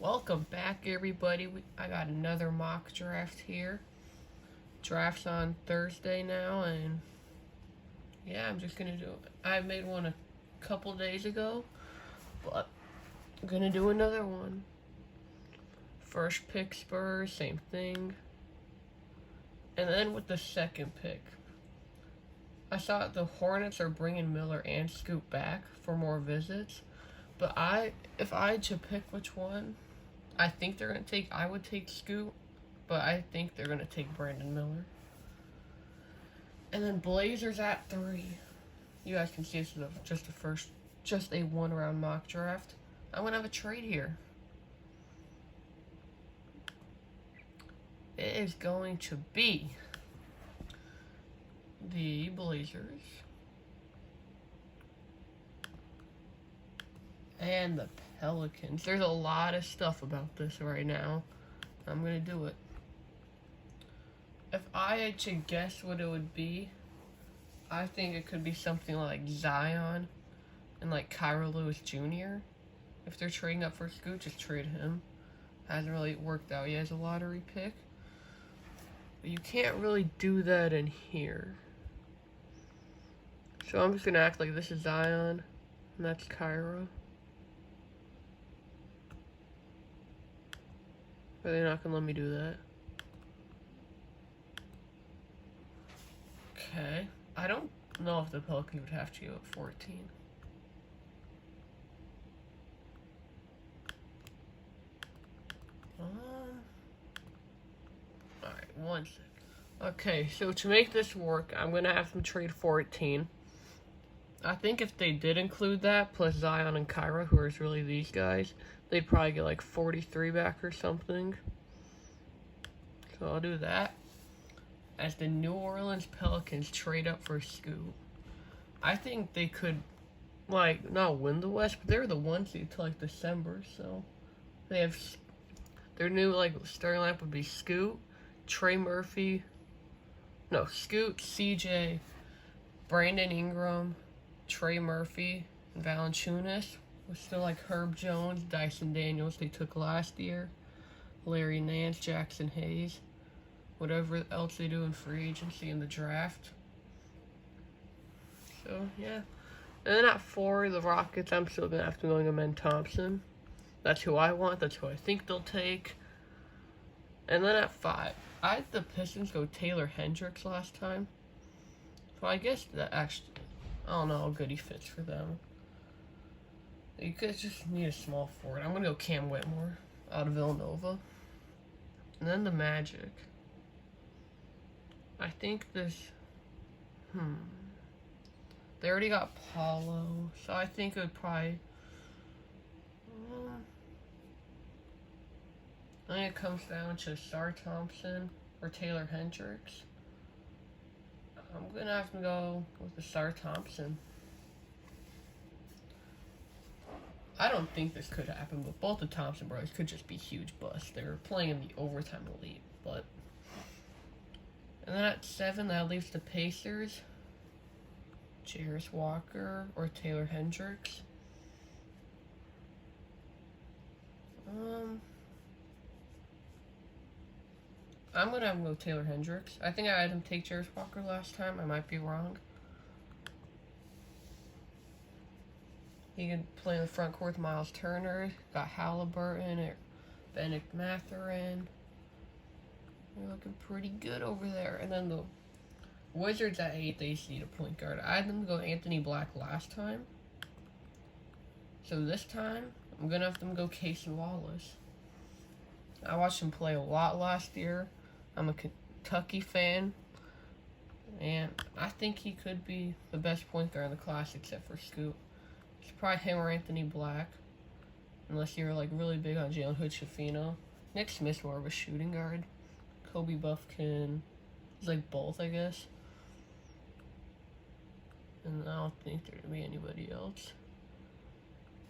Welcome back, everybody. I got another mock draft here. Draft's on Thursday now, and yeah, I'm just gonna do it. I made one a couple days ago, but I'm gonna do another one. First pick Spurs, same thing. And then with the second pick, I saw the Hornets are bringing Miller and Scoot back for more visits. But if I had to pick which one, I think they're gonna take. I would take Scoot, but I think they're gonna take Brandon Miller. And then Blazers at 3. You guys can see this is just a one-round mock draft. I'm gonna have a trade here. It is going to be the Blazers and the Pelicans. There's a lot of stuff about this right now. I'm gonna do it. If I had to guess what it would be, I think it could be something like Zion and like Kyra Lewis Jr. If they're trading up for Scoot, just trade him. Hasn't really worked out yet as a lottery pick. But you can't really do that in here. So I'm just gonna act like this is Zion and that's Kyra. Are they not gonna let me do that? Okay. I don't know if the Pelicans would have to go at 14. Alright, one sec. Okay, so to make this work, I'm gonna have them trade 14. I think if they did include that, plus Zion and Kyra, who are really these guys, they'd probably get like 43 back or something. So I'll do that. As the New Orleans Pelicans trade up for Scoot, I think they could, like, not win the West, but they're the 1 seed till like December, so they have their new like starting lineup would be Scoot, Trey Murphy, no, Scoot, CJ, Brandon Ingram, Trey Murphy, and Valanciunas. With still like Herb Jones, Dyson Daniels they took last year, Larry Nance, Jackson Hayes, whatever else they do in free agency in the draft. So yeah. And then at 4, the Rockets, I'm still gonna have to go Amen Thompson. That's who I want. That's who I think they'll take. And then at 5, I had the Pistons go Taylor Hendricks last time. So I guess that actually, I don't know how good he fits for them. You could just need a small forward. I'm gonna go Cam Whitmore out of Villanova. And then the Magic. I think this, they already got Paulo, so I think it would probably, I think it comes down to Sar Thompson or Taylor Hendricks. I'm gonna have to go with the Sar Thompson. I don't think this could happen, but both the Thompson brothers could just be huge busts. They were playing in the overtime elite, but. And then at 7, that leaves the Pacers. Jarris Walker or Taylor Hendricks. I'm gonna have him go Taylor Hendricks. I think I had him take Jarris Walker last time. I might be wrong. He can play in the front court with Miles Turner. Got Halliburton, Bennett Mathurin. They're looking pretty good over there. And then the Wizards at 8, they just need a point guard. I had them go Anthony Black last time. So this time, I'm going to have them go Casey Wallace. I watched him play a lot last year. I'm a Kentucky fan. And I think he could be the best point guard in the class except for Scoot. It's probably him or Anthony Black. Unless you're like really big on Jalen Hood-Schifino. Nick Smith's more of a shooting guard. Kobe Buffkin. He's like both, I guess. And I don't think there'd be anybody else.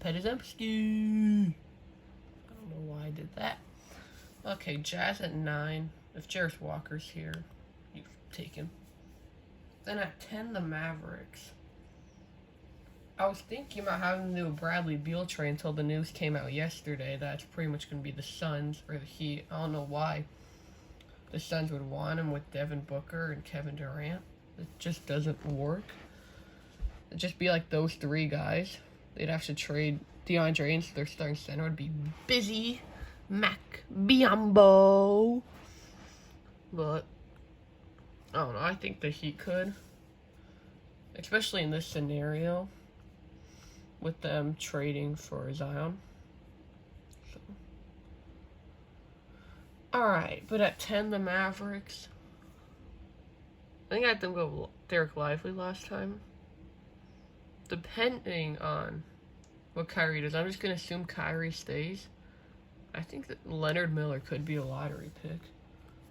Petizemski. I don't know why I did that. Okay, Jazz at 9. If Jarris Walker's here, you take him. Then at 10, the Mavericks. I was thinking about having to do a Bradley Beal trade until the news came out yesterday that it's pretty much going to be the Suns or the Heat. I don't know why the Suns would want him with Devin Booker and Kevin Durant. It just doesn't work. It'd just be like those three guys. They'd have to trade DeAndre Ayton, so their starting center would be Busy Mac Biombo. But I don't know. I think the Heat could, especially in this scenario, with them trading for Zion. So. Alright, but at 10, the Mavericks. I think I had them go Derek Lively last time. Depending on what Kyrie does, I'm just going to assume Kyrie stays. I think that Leonard Miller could be a lottery pick.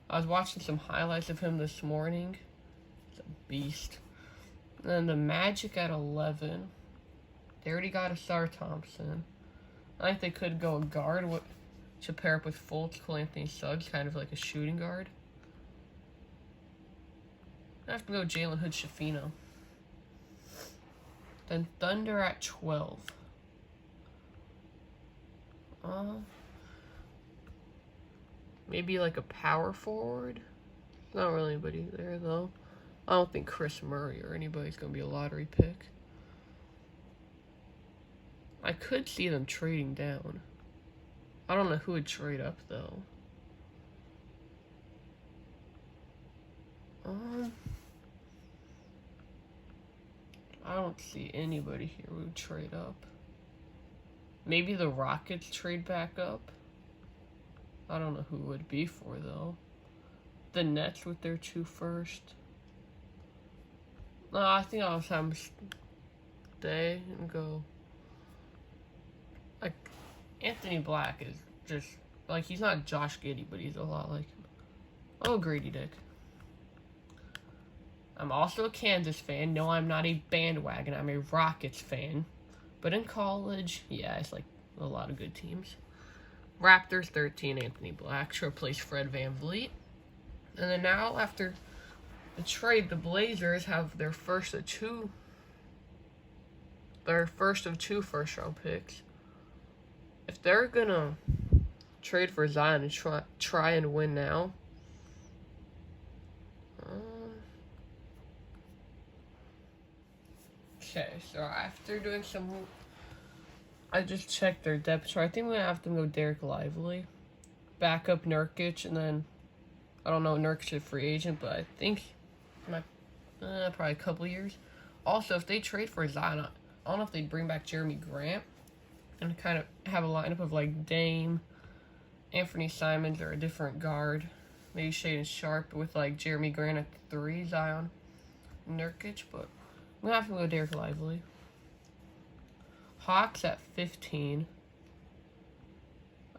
I was watching some highlights of him this morning. He's a beast. And then the Magic at 11. They already got a Sar Thompson. I think they could go a guard to pair up with Fultz, Cole Anthony Suggs, kind of like a shooting guard. I have to go Jalen Hood Shafino. Then Thunder at 12. Maybe like a power forward. Not really anybody there though. I don't think Chris Murray or anybody's gonna be a lottery pick. I could see them trading down. I don't know who would trade up though. I don't see anybody here who would trade up. Maybe the Rockets trade back up. I don't know who it would be for though. The Nets with their 2 first. No, I think I'll have them stay and go. Like, Anthony Black is just, like, he's not Josh Giddey, but he's a lot like him. Oh, Grady Dick. I'm also a Kansas fan. No, I'm not a bandwagon. I'm a Rockets fan. But in college, yeah, it's like a lot of good teams. Raptors 13, Anthony Black to replace Fred VanVleet. And then now, after the trade, the Blazers have their first of two first-round picks. If they're gonna trade for Zion and try and win now, okay, so after doing some, I just checked their depth chart. I think we're gonna have to go Derek Lively, back up Nurkic, and then I don't know, Nurkic is a free agent, but I think probably a couple years. Also, if they trade for Zion, I don't know if they'd bring back Jeremy Grant and kind of have a lineup of like Dame, Anthony Simons, or a different guard, maybe Shaedon Sharp with like Jeremy Grant at 3, Zion, Nurkic, but I'm gonna have to go Derek Lively. Hawks at 15.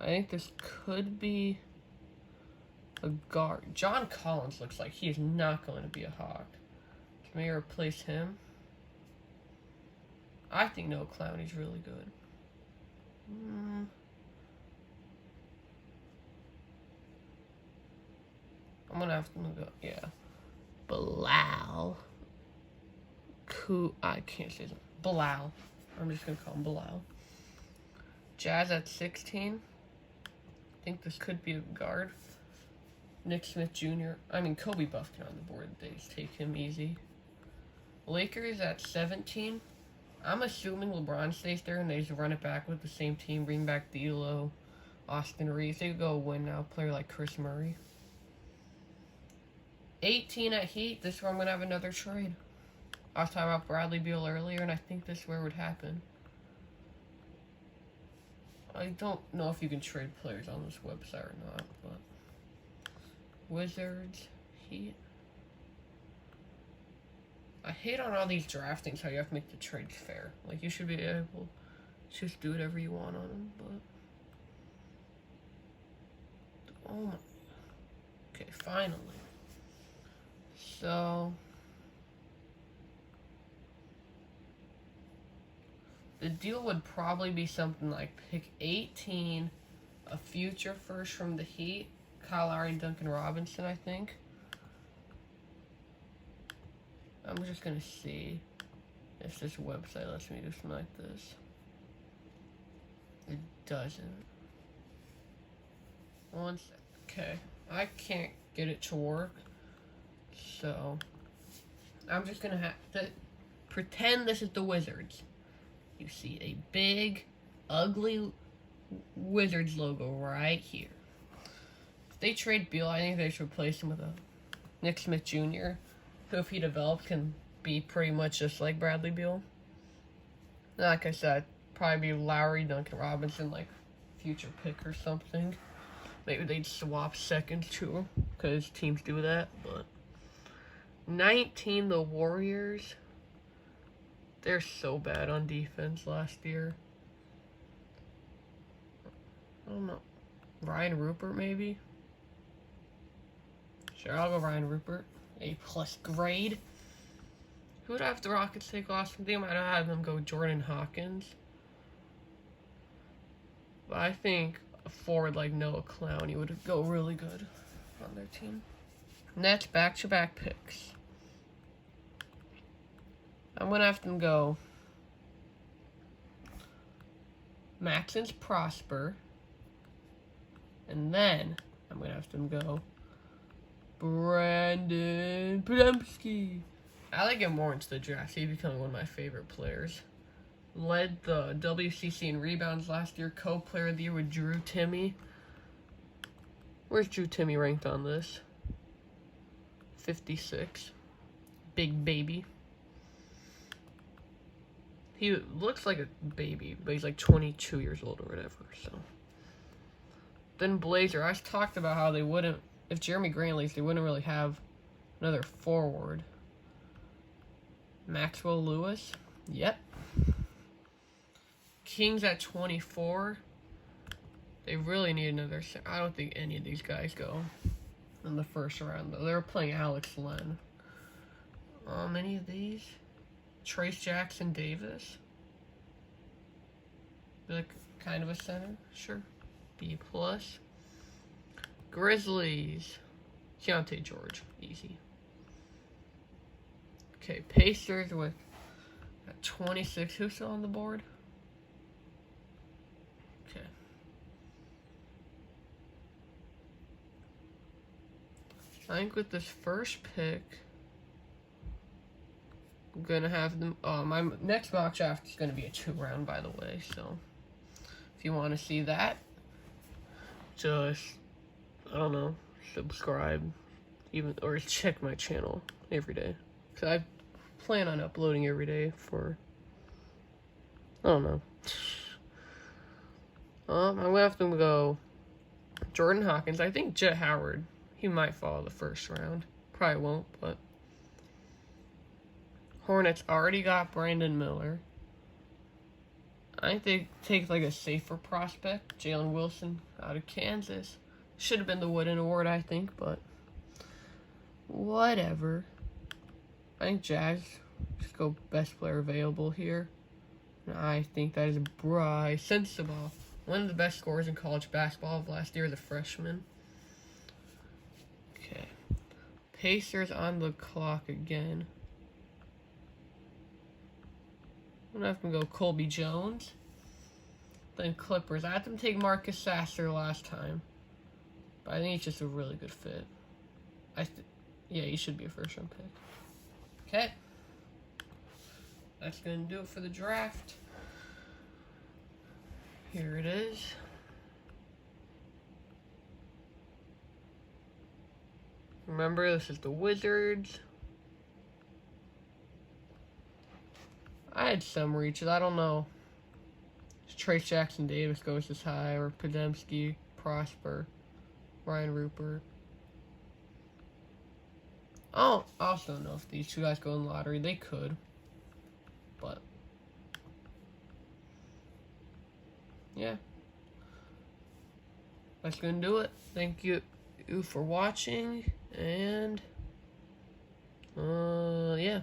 I think this could be a guard. John Collins looks like he is not going to be a Hawk. Can we replace him? I think Noah Clowney's really good. I'm gonna have to go, yeah. Bilal. I can't say that. Bilal. I'm just gonna call him Bilal. Jazz at 16. I think this could be a guard. Nick Smith Jr. I mean, Kobe Buffkin on the board. They just take him easy. Lakers at 17. I'm assuming LeBron stays there and they just run it back with the same team. Bring back D'Lo, Austin Reeves. They could go win now. Player like Chris Murray. 18 at Heat. This is where I'm going to have another trade. I was talking about Bradley Beal earlier, and I think this is where it would happen. I don't know if you can trade players on this website or not, but Wizards, Heat. I hate on all these draft things how you have to make the trades fair. Like, you should be able to just do whatever you want on them, but oh my. Okay, finally. So the deal would probably be something like pick 18, a future first from the Heat, Kyle Lowry and Duncan Robinson, I think. I'm just going to see If this website lets me do something like this. It doesn't. One sec. Okay. I can't get it to work. So I'm just gonna have to pretend this is the Wizards. You see a big, ugly Wizards logo right here. If they trade Beal, I think they should replace him with a Nick Smith Jr., who if he develops can be pretty much just like Bradley Beal. Like I said, probably be Lowry, Duncan Robinson, like future pick or something. Maybe they'd swap seconds too, because teams do that. But 19, the Warriors. They're so bad on defense last year. I don't know. Ryan Rupert, maybe? Sure, I'll go Ryan Rupert. A+ grade. Who would I have the Rockets take last? They might have had them go Jordan Hawkins. But I think a forward like Noah Clowney would go really good on their team. Nets back-to-back picks. I'm going to have them go Maxence Prosper. And then I'm going to have them go Brandon Podemski. I like him more into the draft. He's becoming one of my favorite players. Led the WCC in rebounds last year. Co-player of the year with Drew Timme. Where's Drew Timme ranked on this? 56. Big baby. He looks like a baby, but he's like 22 years old or whatever, so. Then Blazer. I talked about how they wouldn't, if Jeremy Grant leaves, they wouldn't really have another forward. Maxwell Lewis. Yep. Kings at 24. They really need another. I don't think any of these guys go in the first round, though. They were playing Alex Len. Any of these? Trace Jackson Davis. Like kind of a center, sure. B+. Grizzlies. Keontae George, easy. Okay, Pacers with 26. Who's still on the board? Okay. I think with this first pick, I'm gonna have them. My next mock draft is gonna be a 2-round, by the way. So, if you want to see that, just I don't know, subscribe, or check my channel every day. Cause I plan on uploading every day for. I don't know. I'm gonna have to go Jordan Hawkins. I think Jet Howard. He might fall the first round. Probably won't, but. Hornets already got Brandon Miller. I think they take like a safer prospect. Jalen Wilson out of Kansas. Should have been the Wooden Award, I think, but whatever. I think Jazz just go best player available here. And I think that is Bryce Sensabaugh. One of the best scorers in college basketball of last year, the freshman. Okay. Pacers on the clock again. I'm going to have to go Colby Jones. Then Clippers. I had them take Marcus Sasser last time. But I think he's just a really good fit. Yeah, he should be a first-round pick. Okay. That's going to do it for the draft. Here it is. Remember, this is the Wizards. I had some reaches. I don't know. Trace Jackson Davis goes this high, or Podemski, Prosper, Ryan Rupert. I also don't know if these two guys go in the lottery. They could. But. Yeah. That's going to do it. Thank you for watching. And. Yeah.